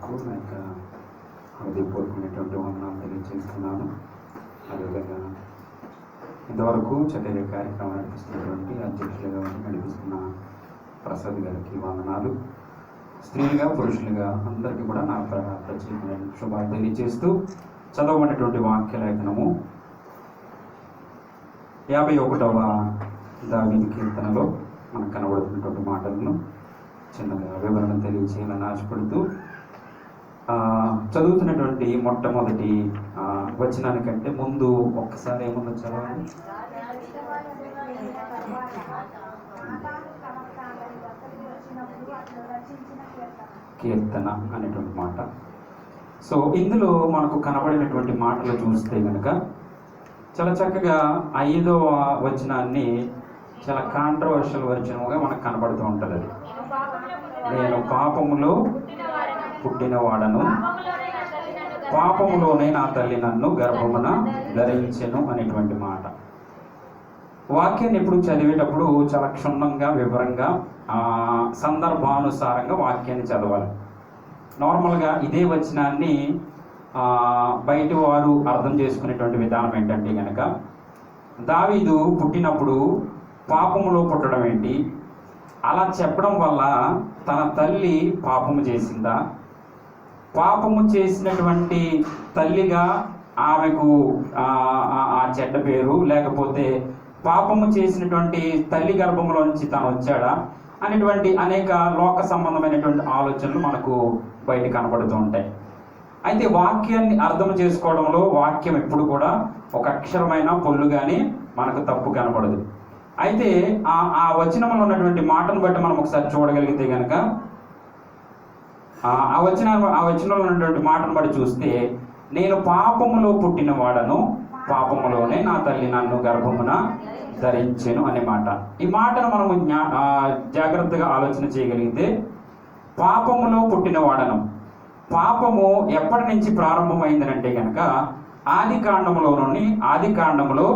మీకు నా యొక్క హృదయపూర్వకమైనటువంటి వందనాలు తెలియజేస్తున్నాను. అదేవిధంగా ఇంతవరకు చక్కగా కార్యక్రమం నడిపిస్తున్నటువంటి అధ్యక్షులుగా నడిపిస్తున్న ప్రసాద్ గారికి వందనాలు. స్త్రీలుగా పురుషులుగా అందరికీ కూడా నా ప్రత్యేకమైన శుభాలు తెలియజేస్తూ చదవబడినటువంటి వాక్య లేఖనము 51వ దావీదు కీర్తనలో మనకు కనబడుతున్నటువంటి మాటలను చిన్నగా వివరణ తెలియచేయాలని ఆశపడుతూ చదువుతున్నటువంటి మొట్టమొదటి వచనానికంటే ముందు ఒక్కసారి ఏముందో చదవాలి. కీర్తన అనేటువంటి మాట. సో ఇందులో మనకు కనబడినటువంటి మాటలు చూస్తే కనుక చాలా చక్కగా 5వ వచనాన్ని చాలా కాంట్రవర్షియల్ వచనముగా మనకు కనబడుతూ ఉంటుంది. అది నేను పాపములో పుట్టినవాడను, పాపములోనే నా తల్లి నన్ను గర్భమున ధరించెను అనేటువంటి మాట. వాక్యాన్ని ఎప్పుడు చదివేటప్పుడు చాలా క్షుణ్ణంగా వివరంగా సందర్భానుసారంగా వాక్యాన్ని చదవాలి. నార్మల్గా ఇదే వచనాన్ని బయట వారు అర్థం చేసుకునేటువంటి విధానం ఏంటంటే కనుక దావీదు పుట్టినప్పుడు పాపములో పుట్టడం ఏంటి, అలా చెప్పడం వల్ల తన తల్లి పాపము చేసిందా, పాపము చేసినటువంటి తల్లిగా ఆమెకు ఆ చెడ్డ పేరు, లేకపోతే పాపము చేసినటువంటి తల్లి గర్భంలో నుంచి తను వచ్చాడా అనేటువంటి అనేక లోక సంబంధమైనటువంటి ఆలోచనలు మనకు బయట కనబడుతూ ఉంటాయి. అయితే వాక్యాన్ని అర్థం చేసుకోవడంలో వాక్యం ఎప్పుడు కూడా ఒక అక్షరమైన పొల్లు కానీ మనకు తప్పు కనబడదు. అయితే ఆ వచనంలో ఉన్నటువంటి మాటను బట్టి మనం ఒకసారి చూడగలిగితే కనుక ఆ వచనంలో ఉన్నటువంటి మాటను బట్టి చూస్తే నేను పాపములో పుట్టిన వాడను, పాపములోనే నా తల్లి నన్ను గర్భమున ధరించెను అనే మాట. ఈ మాటను మనము జాగ్రత్తగా ఆలోచన చేయగలిగితే పాపములో పుట్టిన వాడను, పాపము ఎప్పటి నుంచి ప్రారంభమైందనంటే కనుక ఆది కాండములో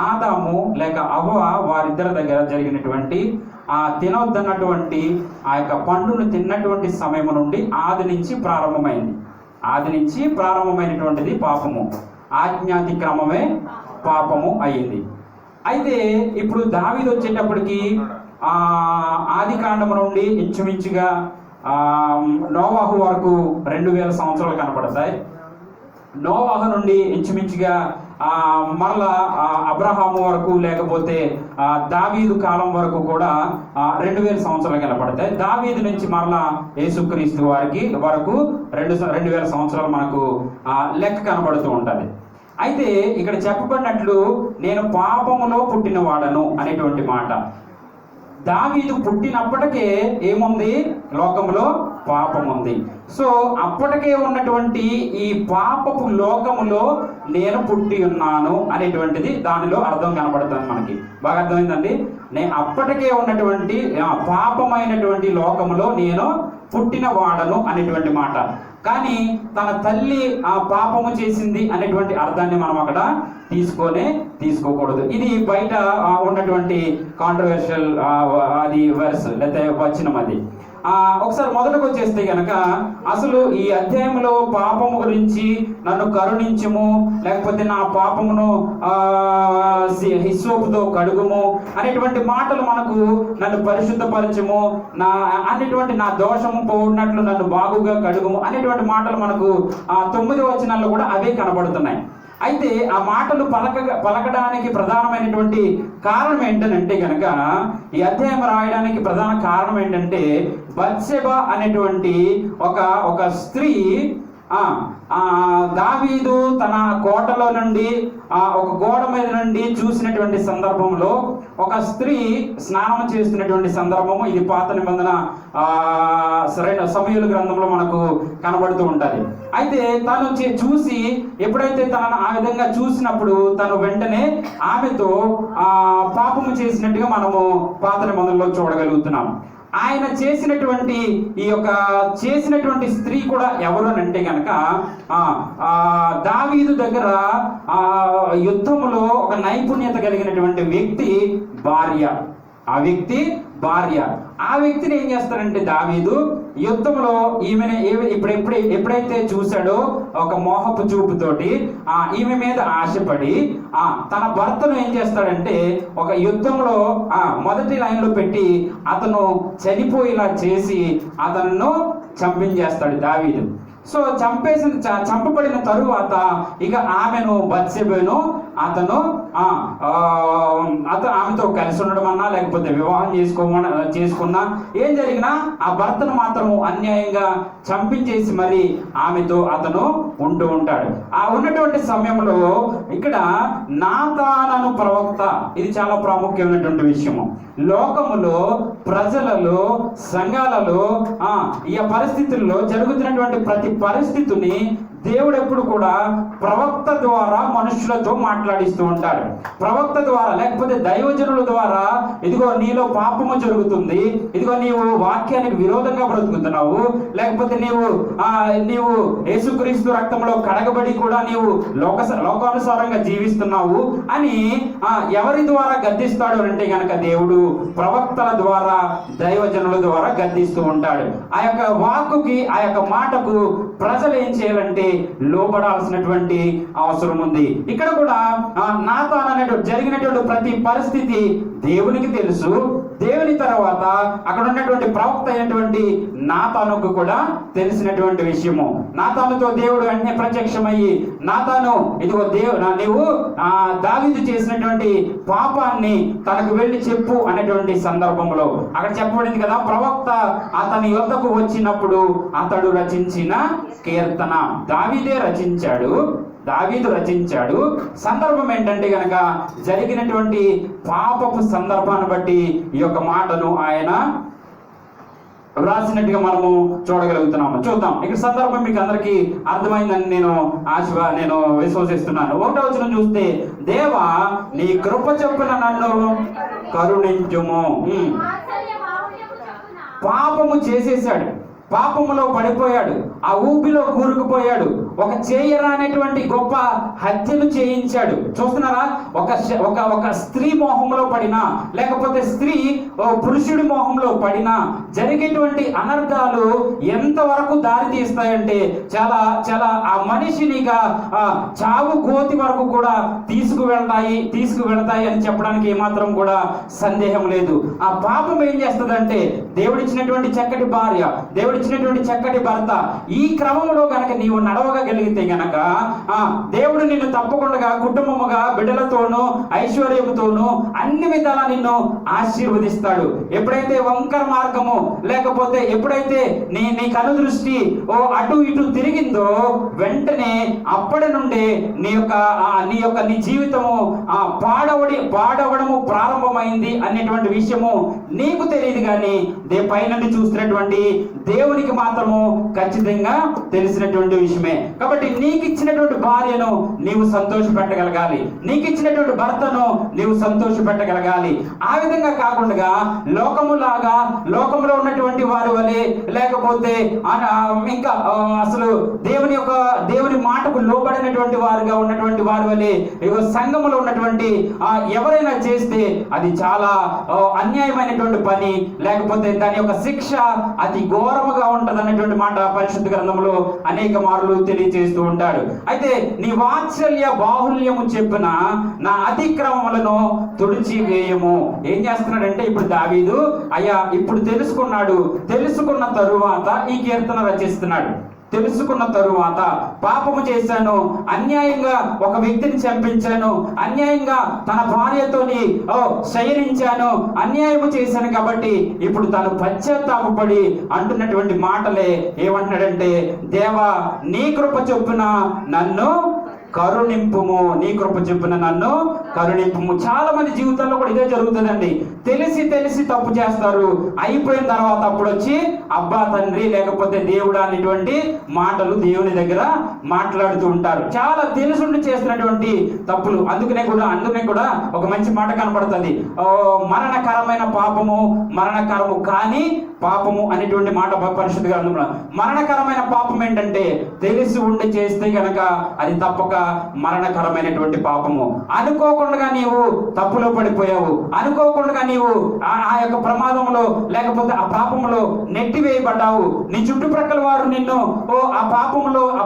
ఆదాము లేక అవ్వ వారిద్దరి దగ్గర జరిగినటువంటి తినొద్దన్నటువంటి ఆ యొక్క పండును తిన్నటువంటి సమయం నుండి ఆది నుంచి ప్రారంభమైనటువంటిది పాపము. ఆజ్ఞాతిక్రమమే పాపము అయింది. అయితే ఇప్పుడు దావీదు వచ్చేటప్పటికి ఆది కాండము నుండి ఇంచుమించుగా నోవాహు వరకు 2000 సంవత్సరాలు కనపడతాయి. నోవాహు నుండి ఇంచుమించుగా మరలా అబ్రహాము వరకు లేకపోతే దావీదు కాలం వరకు కూడా 2000 సంవత్సరాలు కనపడతాయి. దావీదు నుంచి మరలా యేసుక్రీస్తు వారికి వరకు 2000 సంవత్సరాలు మనకు లెక్క కనబడుతూ ఉంటుంది. అయితే ఇక్కడ చెప్పబడినట్లు నేను పాపములో పుట్టిన వాడను అనేటువంటి మాట, దావీదు పుట్టినప్పటికే ఏముంది, లోకములో పాపం ఉంది. సో అప్పటికే ఉన్నటువంటి ఈ పాపపు లోకములో నేను పుట్టి ఉన్నాను అనేటువంటిది దానిలో అర్థం కనబడుతుంది మనకి. బాగా అర్థమైందండి. నేను అప్పటికే ఉన్నటువంటి పాపమైనటువంటి లోకములో నేను పుట్టిన వాడను అనేటువంటి మాట. కానీ తన తల్లి పాపము చేసింది అనేటువంటి అర్థాన్ని మనం అక్కడ తీసుకోకూడదు. ఇది బయట ఉన్నటువంటి కాంట్రవర్షియల్ అది వర్స్ లేకపోతే వచనం. అది ఒకసారి మొదటకు వచ్చేస్తే కనుక అసలు ఈ అధ్యాయంలో పాపము గురించి నన్ను కరుణించుము, లేకపోతే నా పాపమును హిస్సోపుతో కడుగుము అనేటువంటి మాటలు మనకు, నన్ను పరిశుద్ధపరచము అనేటువంటి నా దోషము పోఉన్నట్లు నన్ను బాగుగా కడుగుము అనేటువంటి మాటలు మనకు 9వ వచనాల్లో కూడా అవే కనబడుతున్నాయి. అయితే ఆ మాటలు పలకడానికి ప్రధానమైనటువంటి కారణం ఏంటంటే కనుక ఈ అధ్యాయం రాయడానికి ప్రధాన కారణం ఏంటంటే బత్షెబ అనేటువంటి ఒక స్త్రీ దావీదు తన కోటలో నుండి ఒక గోడ మీద నుండి చూసినటువంటి సందర్భంలో ఒక స్త్రీ స్నానం చేస్తున్నటువంటి సందర్భము ఇది పాత నిబంధన సమూయేలు గ్రంథంలో మనకు కనబడుతూ ఉంటుంది. అయితే తను చూసి ఎప్పుడైతే తనను ఆ విధంగా చూసినప్పుడు తను వెంటనే ఆమెతో పాపము చేసినట్టుగా మనము పాత నిబంధనలో చూడగలుగుతున్నాం. ఆయన చేసినటువంటి స్త్రీ కూడా ఎవరు అని అంటే కనుక దావీదు దగ్గర యుద్ధములో ఒక నైపుణ్యత కలిగినటువంటి వ్యక్తి భార్య. ఆ వ్యక్తి భార్య. ఆ వ్యక్తిని ఏం చేస్తాడంటే దావీదు యుద్ధంలో ఈమెను ఎప్పుడైతే చూశాడో ఒక మోహపు చూపుతోటి ఈమె మీద ఆశపడి తన భర్తను ఏం చేస్తాడంటే ఒక యుద్ధంలో మొదటి లైన్లో పెట్టి అతను చనిపోయేలా చేసి అతను చంపించేస్తాడు దావీదు. సో చంపబడిన తరువాత ఇక ఆమెను బత్షెబను అతను ఆమెతో కలిసి ఉండడం అన్నా లేకపోతే వివాహం చేసుకున్నా ఏం జరిగినా ఆ భర్తను మాత్రము అన్యాయంగా చంపించేసి మరి ఆమెతో అతను ఉంటూ ఉంటాడు. ఆ ఉన్నటువంటి సమయంలో ఇక్కడ నాతాను ప్రవక్త, ఇది చాలా ప్రాముఖ్యమైనటువంటి విషయము. లోకములో, ప్రజలలో, సంఘాలలో ఈ పరిస్థితుల్లో జరుగుతున్నటువంటి ప్రతి పరిస్థితిని దేవుడు ఎప్పుడు కూడా ప్రవక్త ద్వారా మనుషులతో మాట్లాడిస్తూ ఉంటాడు. ప్రవక్త ద్వారా లేకపోతే దైవజనుల ద్వారా, ఇదిగో నీలో పాపము జరుగుతుంది, ఇదిగో నీవు వాక్యానికి విరోధంగా బ్రతుకుతున్నావు, లేకపోతే నీవు యేసుక్రీస్తు రక్తంలో కడగబడి కూడా నీవు లోకానుసారంగా జీవిస్తున్నావు అని ఎవరి ద్వారా గద్దిస్తాడు అంటే గనక దేవుడు ప్రవక్తల ద్వారా, దైవజనుల ద్వారా గద్దిస్తూ ఉంటాడు. ఆ యొక్క వాక్కుకి, ఆ యొక్క మాటకు ప్రజలు ఏం చేయాలంటే లోబడాల్సినటువంటి అవసరం ఉంది. ఇక్కడ కూడా నాతాను అనేటువంటి జరిగినటువంటి ప్రతి పరిస్థితి దేవునికి తెలుసు. దేవుని తర్వాత అక్కడ ఉన్నటువంటి ప్రవక్త అయినటువంటి నాతానుకు కూడా తెలిసినటువంటి విషయము. నాతానుతో దేవుడు వెంటనే ప్రత్యక్షమయ్యి, నాతాను ఇదిగో నీవు దావీదు చేసినటువంటి పాపాన్ని తనకు వెళ్ళి చెప్పు అనేటువంటి సందర్భంలో అక్కడ చెప్పబడింది కదా, ప్రవక్త అతని యొద్దకు వచ్చినప్పుడు అతడు రచించిన కీర్తన దావీదు రచించాడు. సందర్భం ఏంటంటే గనక జరిగినటువంటి పాపపు సందర్భాన్ని బట్టి ఈ యొక్క మాటను ఆయన వ్రాసినట్టుగా మనము చూడగలుగుతున్నాము. చూద్దాం. ఇక్కడ సందర్భం మీకు అందరికీ అర్థమైందని నేను విశ్వసిస్తున్నాను. 1వ వచనం చూస్తే, దేవా నీ కృప చొప్పున నన్ను కరుణించుము. పాపము చేసేసాడు, పాపములో పడిపోయాడు, ఆ ఊపిలో కూరుకుపోయాడు, ఒక చేయరానటువంటి గొప్ప హత్యను చేయించాడు. చూస్తున్నారా? ఒక స్త్రీ మోహంలో పడినా, లేకపోతే స్త్రీ పురుషుడి మోహంలో పడినా జరిగేటువంటి అనర్థాలు ఎంతవరకు దారి తీస్తాయంటే చాలా చాలా ఆ మనిషినిగా చావు గోతి వరకు కూడా తీసుకువెళ్తాయి అని చెప్పడానికి ఏమాత్రం కూడా సందేహం లేదు. ఆ పాపం ఏం చేస్తుందంటే దేవుడిచ్చినటువంటి చక్కటి భార్య, దేవుడిచ్చినటువంటి చక్కటి భర్త, ఈ క్రమంలో గనక నీవు నడవగలిగితే గనక దేవుడు నిన్ను తప్పకుండా కుటుంబముగా, బిడ్డలతోనూ, ఐశ్వర్యముతోనూ అన్ని విధాలా నిన్ను ఆశీర్వదిస్తాడు. ఎప్పుడైతే వంకర మార్గము లేకపోతే ఎప్పుడైతే నీ కనుదృష్టి అటు ఇటు తిరిగిందో వెంటనే అప్పటి నుండే నీ జీవితము పాడవడము ప్రారంభమైంది అనేటువంటి విషయము నీకు తెలియదు, కానీ పైనుండి చూస్తున్నటువంటి దేవునికి మాత్రము ఖచ్చితంగా తెలిసినటువంటి విషయమే. కాబట్టి నీకు ఇచ్చినటువంటి భార్యను నీవు సంతోష పెట్టగలగాలి, నీకు ఇచ్చినటువంటి భర్తను నీవు సంతోష పెట్టగలగాలి. ఆ విధంగా కాకుండా లోకములో ఉన్నటువంటి వారి వలె, లేకపోతే ఇంకా అసలు దేవుని మాటకు లోబడినటువంటి వారుగా ఉన్నటువంటి వారి వలె సంఘములో ఉన్నటువంటి ఎవరైనా చేస్తే అది చాలా అన్యాయమైనటువంటి పని, లేకపోతే దాని యొక్క శిక్ష అతి ఘోరముగా ఉంటది అనేటువంటి మాట పరిశుద్ధ గ్రంథంలో అనేక మార్లు తెలియజేస్తూ ఉంటాడు. అయితే నీ వాత్సల్య బాహుల్యము చెప్పిన నా అతిక్రమములను తుడిచివేయము. ఏం చేస్తున్నాడంటే ఇప్పుడు దావీదు ఇప్పుడు తెలుసుకున్న తరువాత ఈ కీర్తన రచిస్తున్నాడు. తెలుసుకున్న తరువాత పాపము చేశాను, అన్యాయంగా ఒక వ్యక్తిని చంపించాను, అన్యాయంగా తన భార్యతోని శయనించాను, అన్యాయము చేశాను, కాబట్టి ఇప్పుడు తను పశ్చాత్తాపపడి అంటున్నటువంటి మాటలే ఏమంటున్నాడంటే, దేవా నీ కృప చొప్పున నన్ను కరుణింపుము, నీ కృప చొప్పున నన్ను కరుణింపుము. చాలా మంది జీవితాల్లో కూడా ఇదే జరుగుతుందండి. తెలిసి తప్పు చేస్తారు, అయిపోయిన తర్వాత అప్పుడు వచ్చి అబ్బా తండ్రి లేకపోతే దేవుడా అనేటువంటి మాటలు దేవుని దగ్గర మాట్లాడుతూ ఉంటారు. చాలా తెలుసుండి చేస్తున్నటువంటి తప్పులు. అందుకనే కూడా ఒక మంచి మాట కనపడుతుంది, మరణకరమైన పాపము మరణకరము కానీ పాపము అనేటువంటి మాట పరిశుద్ధ గ్రంథంలో. మరణకరమైన పాపం ఏంటంటే తెలిసి ఉండి చేస్తే గనక అది తప్పక మరణకరమైనటువంటి పాపము. అనుకోకుండా నీవు తప్పులో పడిపోయావు, అనుకోకుండా నీవు ఆ యొక్క ప్రమాదంలో లేకపోతే ఆ పాపంలో నెట్టివేయబడ్డావు. నీ చుట్టుప్రక్కల వారు నిన్ను ఆ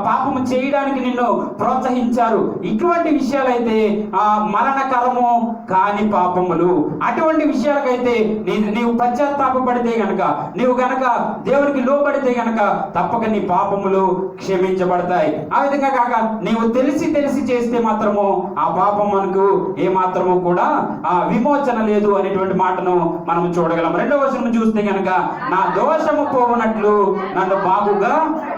పాపము చేయడానికి నిన్ను ప్రోత్సహించారు. ఇటువంటి విషయాలైతే మరణకరము కాని పాపములు. అటువంటి విషయాలకైతే నీవు పశ్చాత్తాపపడితే గనక, నీవు గనక దేవునికి లోబడితే గనక తప్పక నీ పాపములు క్షమించబడతాయి. ఆ విధంగా కాక నీవు తెలిసి చేస్తే మాత్రము ఆ పాపం మనకు ఏ మాత్రము కూడా విమోచన లేదు అనేటువంటి మాటను మనం చూడగలం. రెండవ వచనం చూస్తే గనక నా దోషము పోవునట్లు నన్ను బాగుగా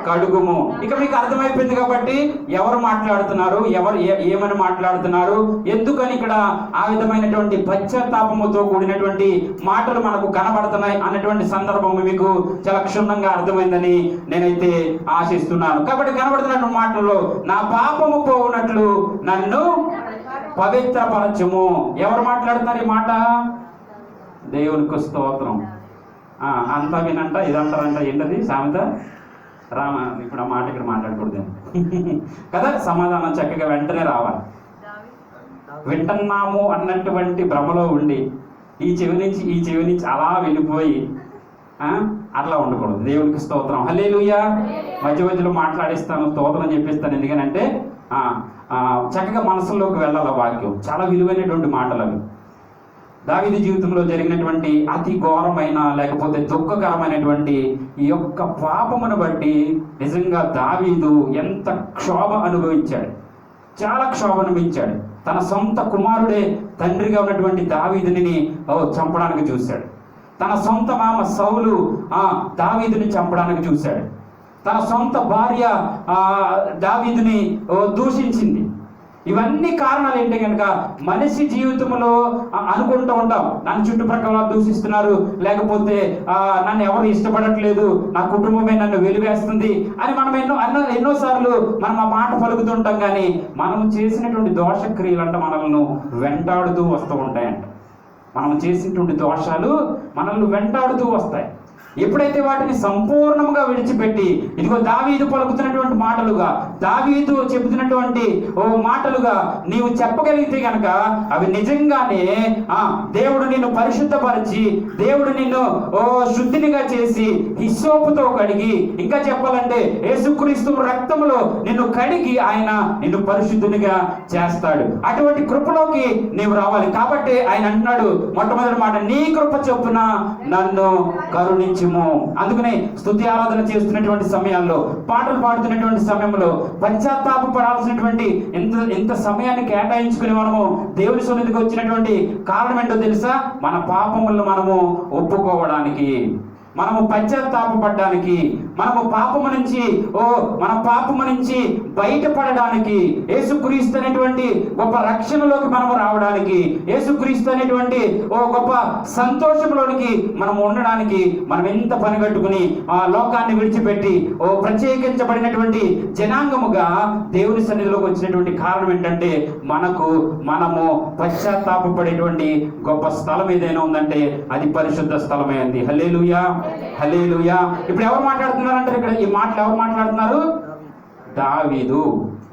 కడుగుము. ఇక మీకు అర్థమైపోయింది కాబట్టి ఎవరు మాట్లాడుతున్నారు, ఎవరు ఏమని మాట్లాడుతున్నారు, ఎందుకని ఇక్కడ ఆ విధమైనటువంటి పశ్చాత్తాపముతో కూడినటువంటి మాటలు మనకు కనబడుతున్నాయి అన్నటువంటి సందర్భం మీకు చాలా క్షుణ్ణంగా అర్థమైందని నేనైతే ఆశిస్తున్నాను. కాబట్టి కనబడుతున్నటువంటి మాటల్లో నా పాపము పోవునట్లు నన్ను పవిత్రపరచుము. ఎవరు మాట్లాడుతున్నారు ఈ మాట? దేవునికి స్తోత్రం. అంతా వినంట ఇదంటారంట. ఏంటది సామెత? రామ ఇప్పుడు ఆ మాట ఇక్కడ మాట్లాడకూడదు కదా. సమాధానం చక్కగా వెంటనే రావాలి. వింటున్నాము అన్నటువంటి భ్రమలో ఉండి ఈ చెవి నుంచి అలా వెళ్ళిపోయి అట్లా ఉండకూడదు. దేవునికి స్తోత్రం. హల్లెలూయా. మధ్యలో మాట్లాడిస్తాను, స్తోత్రం చెప్పిస్తాను. ఎందుకనంటే చక్కగా మనసులోకి వెళ్ళాలి వాక్యం. చాలా విలువైనటువంటి మాటలు అవి. దావీదు జీవితంలో జరిగినటువంటి అతి ఘోరమైన లేకపోతే దుఃఖకరమైనటువంటి ఈ యొక్క పాపమును బట్టి నిజంగా దావీదు ఎంత క్షోభ అనుభవించాడు, చాలా క్షోభ అనుభవించాడు. తన సొంత కుమారుడే తండ్రిగా ఉన్నటువంటి దావీదుని చంపడానికి చూశాడు. తన సొంత మామ సౌలు దావీదుని చంపడానికి చూశాడు. తన సొంత భార్య దావీదుని దూషించింది. ఇవన్నీ కారణాలు ఏంటి కనుక మనిషి జీవితంలో అనుకుంటూ ఉంటాం, నన్ను చుట్టుప్రక్కల దూషిస్తున్నారు, లేకపోతే నన్ను ఎవరు ఇష్టపడట్లేదు, నా కుటుంబమే నన్ను వెలివేస్తుంది అని మనం ఎన్నోసార్లు మనం ఆ మాట పలుకుతుంటాం. కానీ మనం చేసినటువంటి దోషక్రియలంట మనల్ని వెంటాడుతూ వస్తూ ఉంటాయంట. మనం చేసినటువంటి దోషాలు మనల్ని వెంటాడుతూ వస్తాయి. ఎప్పుడైతే వాటిని సంపూర్ణంగా విడిచిపెట్టి ఇదిగో దావీదు పలుకుతున్నటువంటి మాటలుగా, దావీదు చెబుతున్నటువంటి మాటలుగా నీవు చెప్పగలిగితే కనుక అవి నిజంగానే దేవుడు నిన్ను పరిశుద్ధపరిచి, దేవుడు నిన్ను శుద్ధినిగా చేసి హిస్సోపుతో కడిగి, ఇంకా చెప్పాలంటే యేసుక్రీస్తు రక్తంలో నిన్ను కడిగి ఆయన నిన్ను పరిశుద్ధునిగా చేస్తాడు. అటువంటి కృపలోకి నీవు రావాలి. కాబట్టి ఆయన అంటున్నాడు మొట్టమొదటి మాట, నీ కృప చొప్పున నన్ను కరుణించు. అందుకనే స్తుతి ఆరాధన చేస్తున్నటువంటి సమయాల్లో, పాటలు పాడుతున్నటువంటి సమయంలో పశ్చాత్తాపపడాల్సినటువంటి ఎంత సమయాన్ని కేటాయించుకుని మనము దేవుని సన్నిధికి వచ్చినటువంటి కారణం ఏంటో తెలుసా? మన పాపములను మనము ఒప్పుకోవడానికి, మనము పశ్చాత్తాపపడడానికి, మనము మన పాపము నుంచి బయటపడడానికి, యేసుక్రీస్తు అనేటువంటి గొప్ప రక్షణలోకి మనము రావడానికి, యేసుక్రీస్తు అనేటువంటి గొప్ప సంతోషంలోనికి మనం ఉండడానికి మనం ఎంత పని కట్టుకుని లోకాన్ని విడిచిపెట్టి ప్రత్యేకించబడినటువంటి జనాంగముగా దేవుని సన్నిధిలోకి వచ్చినటువంటి కారణం ఏంటంటే మనము పశ్చాత్తాపపడేటువంటి గొప్ప స్థలం ఏదైనా ఉందంటే అది పరిశుద్ధ స్థలమే అంది. హల్లెలూయా, హల్లెలూయా. ఇప్పుడు ఎవరు మాట్లాడుతున్నారంటే ఇక్కడ ఈ మాటలు ఎవరు మాట్లాడుతున్నారు? దావీదు.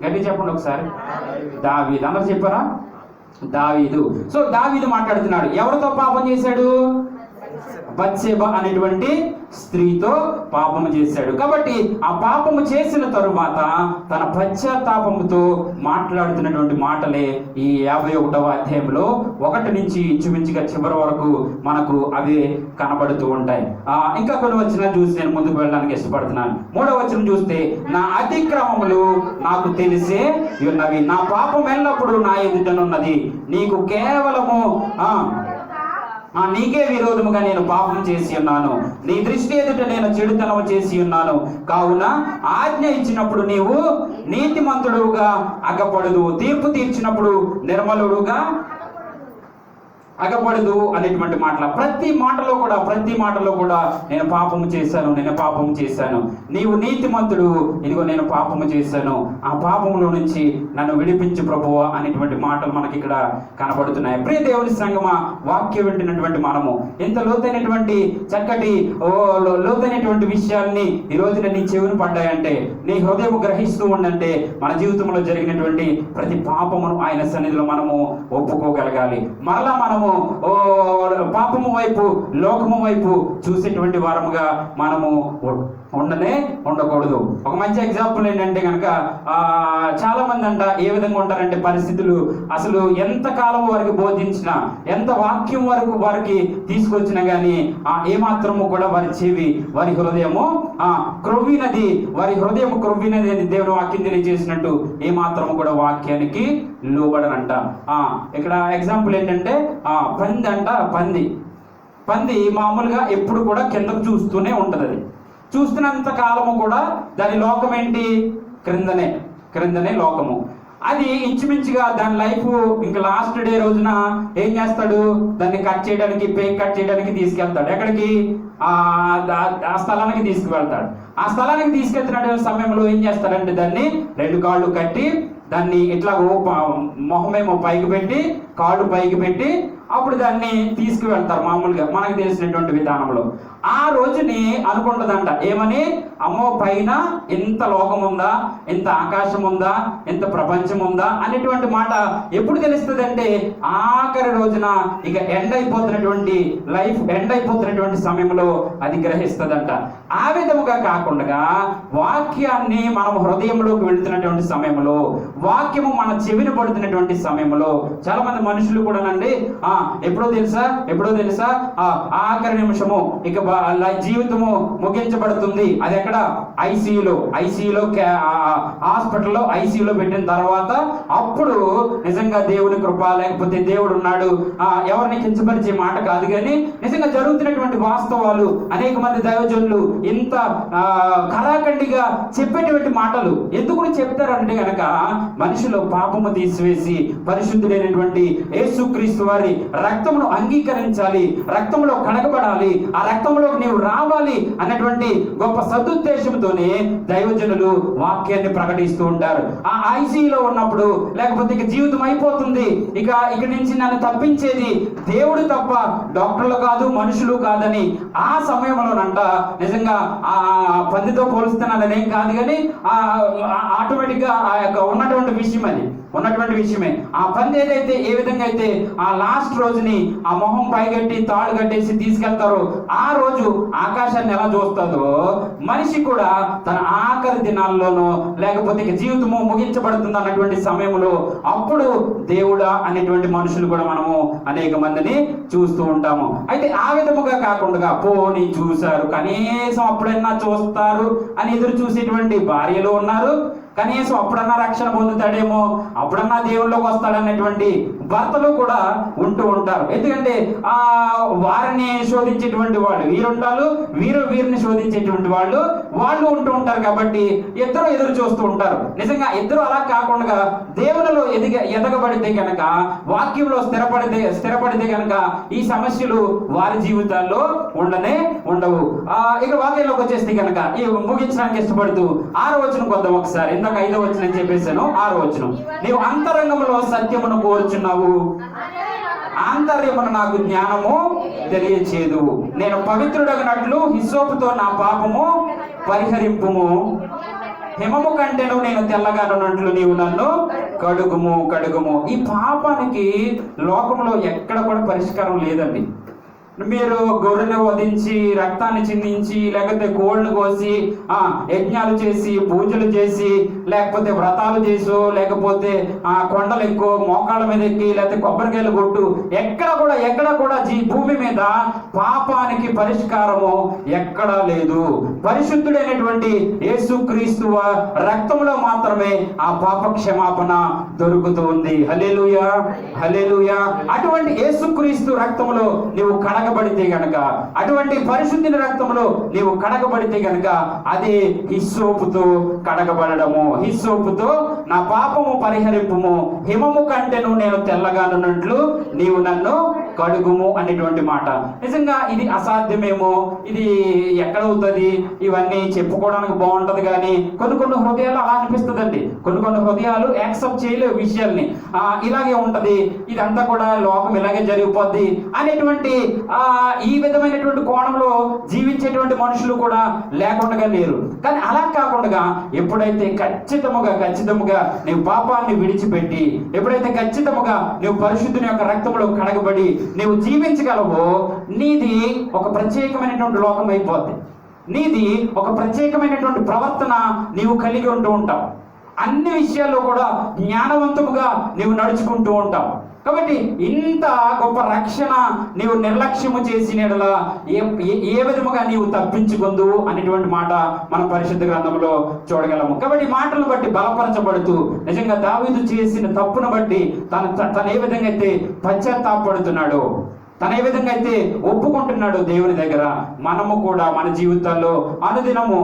గట్టి చెప్పండి ఒకసారి. దావీదు. అందరూ చెప్పారా? దావీదు. సో దావీదు మాట్లాడుతున్నాడు. ఎవరితో పాపం చేశాడు? బత్షెబ అనేటువంటి స్త్రీతో పాపము చేశాడు. కాబట్టి ఆ పాపము చేసిన తరువాత తన పశ్చాత్తాపముతో మాట్లాడుతున్నటువంటి మాటలే ఈ 51వ అధ్యాయంలో 1 నుంచి ఇంచుమించుగా చివరి వరకు మనకు అవే కనబడుతూ ఉంటాయి. ఇంకా కొన్ని వచనాలు చూసి నేను ముందుకు వెళ్ళడానికి ఇష్టపడుతున్నాను. 3వ వచనం చూస్తే, నా అతిక్రమములు నాకు తెలిసే ఉన్నవి, నా పాపం ఎల్లప్పుడూ నా ఎదుటనున్నది, నీకు కేవలము నీకే విరోధముగా నేను పాపం చేసి ఉన్నాను, నీ దృష్టి ఎదుట నేను చెడుతనము చేసి ఉన్నాను. కావున ఆజ్ఞ ఇచ్చినప్పుడు నీవు నీతిమంతుడుగా అగపడదు, తీర్పు తీర్చినప్పుడు నిర్మలుడుగా అగపడదు అనేటువంటి మాటల ప్రతి మాటలో కూడా నేను పాపము చేశాను, నీవు నీతిమంతుడు, ఇదిగో నేను పాపము చేశాను, ఆ పాపములో నుంచి నన్ను విడిపించు ప్రభువా అనేటువంటి మాటలు మనకి ఇక్కడ కనబడుతున్నాయి. ప్రియ దేవుని సంగమా, వాక్యం వింటున్నటువంటి మనము ఇంత లోతైనటువంటి చక్కటి లోతైనటువంటి విషయాల్ని ఈ రోజున నీ చెవిని పడ్డాయంటే, నీ హృదయం గ్రహిస్తూ ఉండంటే, మన జీవితంలో జరిగినటువంటి ప్రతి పాపమును ఆయన సన్నిధిలో మనము ఒప్పుకోగలగాలి. మరలా మనము పాపము వైపు, లోకము వైపు చూసేటువంటి వారముగా మనము ఉండకూడదు. ఒక మంచి ఎగ్జాంపుల్ ఏంటంటే కనుక చాలా మంది అంట ఏ విధంగా ఉంటారంటే, పరిస్థితులు అసలు ఎంత కాలం వారికి బోధించినా, ఎంత వాక్యం వరకు వారికి తీసుకొచ్చినా కానీ ఏమాత్రము కూడా వారి చెవి, వారి హృదయము క్రొవ్వినది అని దేవుని వాక్యం తెలియజేసినట్టు ఏమాత్రము కూడా వాక్యానికి లోబడనంట. ఇక్కడ ఎగ్జాంపుల్ ఏంటంటే పంది మామూలుగా ఎప్పుడు కూడా కిందకు చూస్తూనే ఉంటుంది. అది చూస్తున్నంత కాలము కూడా దాని లోకం ఏంటి? క్రిందనే లోకము. అది ఇంచుమించుగా దాని లైఫ్ ఇంకా లాస్ట్ డే రోజున ఏం చేస్తాడు? దాన్ని కట్ చేయడానికి తీసుకెళ్తాడు. ఎక్కడికి? ఆ స్థలానికి తీసుకువెళ్తాడు. ఆ స్థలానికి తీసుకెళ్తున్న సమయంలో ఏం చేస్తాడంటే, దాన్ని 2 కాళ్ళు కట్టి దాన్ని ఇట్లా మొహమేమో పైకి పెట్టి, కాళ్ళు పైకి పెట్టి అప్పుడు దాన్ని తీసుకువెళ్తారు. మామూలుగా మనకు తెలిసినటువంటి విధానంలో ఆ రోజుని అనుకుంటుందంట, ఏమని? అమ్మో, పైన ఎంత లోకం ఉందా, ఎంత ఆకాశం ఉందా, ఎంత ప్రపంచం ఉందా అనేటువంటి మాట ఎప్పుడు తెలుస్తుంది అంటే, ఆఖరి రోజున ఇక ఎండ్ అయిపోతున్నటువంటి సమయంలో అది గ్రహిస్తుందంట. ఆ విధముగా కాకుండా వాక్యాన్ని మనం హృదయంలోకి వెళుతున్నటువంటి సమయంలో, వాక్యము మన చెవిని పడుతున్నటువంటి సమయంలో చాలా మంది మనుషులు కూడానండి ఎప్పుడో తెలుసా ఆఖరి నిమిషము ఇక జీవితము ముగించబడుతుంది. అది ఎక్కడ? ఐసీయూలో హాస్పిటల్లో ఐసీయూలో పెట్టిన తర్వాత అప్పుడు నిజంగా దేవుని కృప, లేకపోతే దేవుడు ఉన్నాడు, ఎవరిని కించపరిచే మాట కాదు కానీ నిజంగా జరుగుతున్నటువంటి వాస్తవాలు అనేక మంది దైవజనులు ఇంత కరాఖండిగా చెప్పేటువంటి మాటలు ఎందుకు చెప్తారంటే గనక, మనిషిలో పాపము తీసివేసి పరిశుద్ధుడైనటువంటి యేసుక్రీస్తు వారి రక్తమును అంగీకరించాలి, రక్తంలో కడగబడాలి, ఆ రక్తంలో నీవు రావాలి అన్నటువంటి గొప్ప సదుద్దేశంతోనే దైవజనులు వాక్యాన్ని ప్రకటిస్తూ ఉంటారు. ఆ ఐసీయూలో ఉన్నప్పుడు, లేకపోతే ఇక జీవితం అయిపోతుంది, ఇక నుంచి నన్ను తప్పించేది దేవుడు తప్ప డాక్టర్లు కాదు, మనుషులు కాదని ఆ సమయంలోనంట నిజంగా ఆ పందితో పోలుస్తున్నానని ఏం కాదు కానీ ఆటోమేటిక్గా ఆ యొక్క ఉన్నటువంటి విషయమే. ఆ పంది ఏ విధంగా అయితే ఆ లాస్ట్ రోజుని ఆ మొహం పైగట్టి తాడు కట్టేసి తీసుకెళ్తారో, ఆ రోజు ఆకాశాన్ని ఎలా చూస్తుందో మనిషి కూడా తన ఆఖరి దినాల్లోనో, లేకపోతే ఇక జీవితము ముగించబడుతుంది అన్నటువంటి సమయంలో అప్పుడు దేవుడా అనేటువంటి మనుషులు కూడా మనము అనేక మందిని చూస్తూ ఉంటాము. అయితే ఆ విధముగా కాకుండా పోనీ చూశారు, కనీసం అప్పుడైనా చూస్తారు అని ఎదురు చూసేటువంటి భార్యలు ఉన్నారు. కనీసం అప్పుడన్నా రక్షణ పొందుతాడేమో, అప్పుడన్నా దేవుళ్ళలోకి వస్తాడనేటువంటి భర్తలు కూడా ఉంటూ ఉంటారు. ఎందుకంటే వారిని శోధించేటువంటి వాళ్ళు వీరుంటారు, వీరిని శోధించేటువంటి వాళ్ళు ఉంటూ ఉంటారు. కాబట్టి ఇద్దరు ఎదురు చూస్తూ ఉంటారు. నిజంగా ఇద్దరు అలా కాకుండా దేవునిలో ఎదగబడితే కనుక, వాక్యంలో స్థిరపడితే కనుక ఈ సమస్యలు వారి జీవితాల్లో ఉండవు. ఇక వాక్యంలోకి వచ్చేస్తే కనుక ముగించడానికి ఇష్టపడుతూ 6వ వచనం కొద్దాం ఒకసారి. ఇందాక 5వ వచనం చెప్పేశాను. 6వ వచనం, నీవు అంతరంగంలో సత్యమును కోరుచున్నావు, ఆంతర్యమును నాకు జ్ఞానము తెలియచేదు. నేను పవిత్రుడగినట్లు హిస్సోపుతో నా పాపము పరిహరింపుము, హిమము కంటేను నేను తెల్లగానున్నట్లు నీవు నన్ను కడుగుము. ఈ పాపానికి లోకంలో ఎక్కడ కూడా పరిష్కారం లేదండి. మీరు గొర్రెలు వధించి, రక్తాన్ని చిందించి, లేకపోతే కోళ్లు కోసి యజ్ఞాలు చేసి, పూజలు చేసి, లేకపోతే వ్రతాలు చేసు, లేకపోతే కొండలు ఎక్కువ మోకాళ్ళ మీద ఎక్కి, లేకపోతే కొబ్బరికాయలు కొట్టు, ఎక్కడ కూడా భూమి మీద పాపానికి పరిష్కారము ఎక్కడా లేదు. పరిశుద్ధుడైనటువంటి యేసుక్రీస్తు రక్తంలో మాత్రమే ఆ పాప క్షమాపణ దొరుకుతుంది. హల్లెలూయా, హల్లెలూయా. అటువంటి యేసుక్రీస్తు రక్తంలో నీవు కడగబడితే గనక, అటువంటి పరిశుద్ధుని రక్తంలో నీవు కడగబడితే గనక, అదే హిస్సోపుతో కడగబడము. హిస్సోపుతో నా పాపము పరిహరింపుము, హిమము కంటేను నేను తెల్లగానున్నట్లు నీవు నన్ను కడుగుము అనేటువంటి మాట. నిజంగా ఇది అసాధ్యమేమో, ఇది ఎక్కడవుతుంది, ఇవన్నీ చెప్పుకోవడానికి బాగుంటది కానీ కొన్ని హృదయాలు అలా అనిపిస్తుందండి. కొన్ని హృదయాలు యాక్సెప్ట్ చేయలేవు విషయాల్ని. ఇలాగే ఉంటది, ఇదంతా కూడా లోకం ఇలాగే జరిగిపోద్ది అనేటువంటి ఈ విధమైనటువంటి కోణంలో జీవించేటువంటి మనుషులు కూడా లేకుండా లేరు. కానీ అలా కాకుండా ఎప్పుడైతే ఖచ్చితముగా నీవు పాపాన్ని విడిచిపెట్టి, ఎప్పుడైతే ఖచ్చితముగా నీవు పరిశుద్ధుని యొక్క రక్తంలో కడగబడి నీవు జీవించగలవో, నీది ఒక ప్రత్యేకమైనటువంటి లోకం అయిపోద్ది. నీది ఒక ప్రత్యేకమైనటువంటి ప్రవర్తన నీవు కలిగి ఉంటూ ఉంటావు. అన్ని విషయాల్లో కూడా జ్ఞానవంతముగా నీవు నడుచుకుంటూ ఉంటావు. కాబట్టి ఇంత గొప్ప రక్షణ నీవు నిర్లక్ష్యము చేసిన ఏ విధముగా నీవు తప్పించుకుందు అనేటువంటి మాట మనం పరిశుద్ధ గ్రంథంలో చూడగలము. కాబట్టి మాటలను బట్టి బలపరచబడుతూ నిజంగా దావీదు చేసిన తప్పును బట్టి తను ఏ విధంగా అయితే పశ్చాత్తాపడుతున్నాడో, తను ఏ విధంగా అయితే ఒప్పుకుంటున్నాడు దేవుని దగ్గర, మనము కూడా మన జీవితాల్లో అనుదినము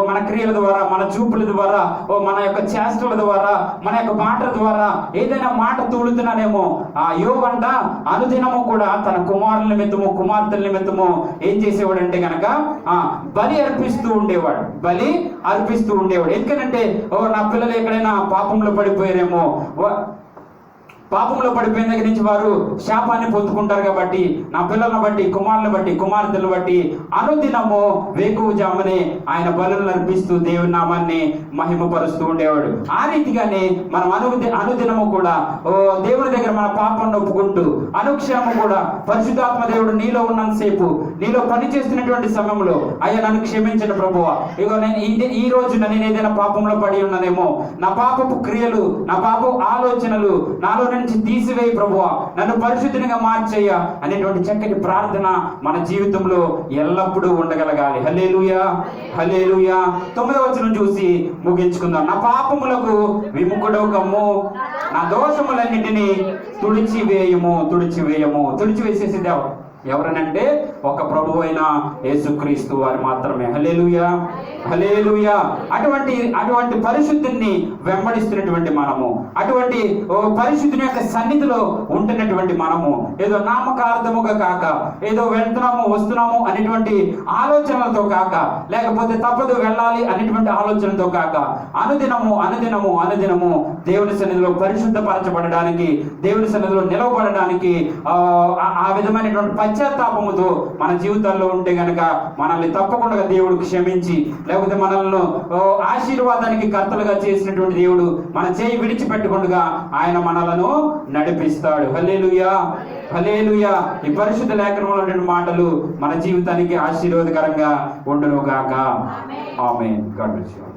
మన క్రియల ద్వారా, మన చూపుల ద్వారా, మన యొక్క చేష్టల ద్వారా, మన యొక్క మాటల ద్వారా ఏదైనా మాట తూలుతున్నానేమో, యోబంట అనుదినము కూడా తన కుమారుల నిమిత్తము కుమార్తెల నిమిత్తము ఏం చేసేవాడంటే గనక బలి అర్పిస్తూ ఉండేవాడు. ఎందుకంటే నా పిల్లలు ఎక్కడైనా పాపంలో పడిపోయారేమో, పాపంలో పడిపోయిన దగ్గర నుంచి వారు శాపాన్ని పొందుకుంటారు. కాబట్టి నా పిల్లలను బట్టి, కుమారులను బట్టి, కుమార్తెలను బట్టి అనుదినము వేకువజామునే ఆయన బలులను అర్పిస్తూ దేవుని నామాన్ని మహిమపరుస్తూ ఉండేవాడు. ఆ రీతిగానే మనం అనుదినము కూడా దేవుని దగ్గర మన పాపాన్ని ఒప్పుకుంటూ అనుక్షణము కూడా పరిశుద్ధాత్మ దేవుడు నీలో ఉన్నంతసేపు, నీలో పని చేస్తున్నటువంటి సమయంలో, అయ్యా నన్ను క్షమించిన ప్రభువా, ఇగో ఈ రోజు నేను ఏదైనా పాపంలో పడి ఉన్నానేమో, నా పాపపు క్రియలు, నా పాపపు ఆలోచనలు నాలో నుంచి తీసివేయి ప్రభువా, నన్ను పరిశుద్ధిగా మార్చేయ అనేటువంటి చక్కటి ప్రార్థన మన జీవితంలో ఎల్లప్పుడూ ఉండగలగాలి. హల్లెలూయా, హల్లెలూయా. 9వ వచనం చూసి ముగించుకుందాం. నా పాపములకు విముఖుడవు కమ్ము, నా దోషములన్నిటినీ తుడిచివేయము. తుడిచివేసేసేది ఎవరనంటే ఒక ప్రభు అయిన యేసుక్రీస్తు వారు మాత్రమే. హల్లెలూయా, హల్లెలూయా. అటువంటి పరిశుద్ధిని వెంబడిస్తున్నటువంటి మనము, అటువంటి పరిశుద్ధిని యొక్క సన్నిధిలో ఉంటున్నటువంటి మనము, ఏదో నామకార్థముగా కాక, ఏదో వెళ్తున్నాము వస్తున్నాము అనేటువంటి ఆలోచనలతో కాక, లేకపోతే తప్పదు వెళ్ళాలి అనేటువంటి ఆలోచనలతో కాక, అనుదినము దేవుని సన్నిధిలో పరిశుద్ధపరచబడడానికి, దేవుని సన్నిధిలో నిలవబడడానికి ఆ విధమైనటువంటి పశ్చాత్తాపముతో మన జీవితాల్లో ఉంటే గనక మనల్ని తప్పకుండా దేవుడు క్షమించి, లేకపోతే మనల్ని ఆశీర్వాదానికి కర్తలుగా చేసినటువంటి దేవుడు మన చేయి విడిచిపెట్టకుండా ఆయన మనలను నడిపిస్తాడు. హల్లెలూయా, హల్లెలూయా. ఈ పరిశుద్ధ లేఖనంలో ఉన్న మాటలు మన జీవితానికి ఆశీర్వాదకరంగా ఉండును గాక. ఆమేన్. God bless you.